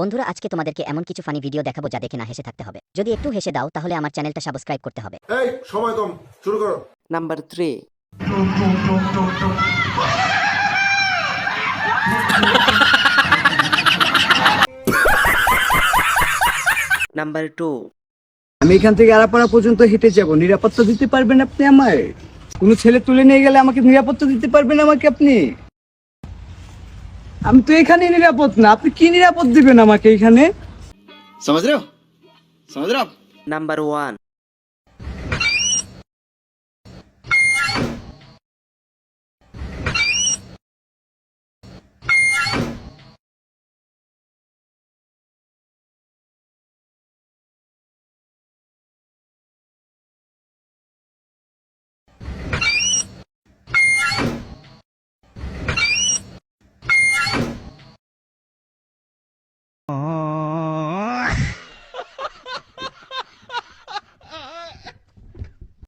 বন্ধুরা, আজকে তোমাদেরকে এমন কিছু ফানি ভিডিও দেখাবো যা দেখে না হেসে থাকতে হবে। যদি একটু হেসে দাও তাহলে আমার চ্যানেলটা সাবস্ক্রাইব করতে হবে। এই সময় কম, শুরু করো। Number 3. Number 2. আমি এখান থেকে আরাপাড়া পর্যন্ত হেঁটে যাব, নিরাপত্তা দিতে পারবেন আপনি আমায়? কোনো ছেলে তুলে নিয়ে গেলে আমাকে নিরাপত্তা দিতে পারবেন আমাকে আপনি? আমি তো এখানে নিরাপদ না, আপনি কি নিরাপদ দিবেন আমাকে এখানে? समझ रहे हो समझ रहे हो आप Number 1.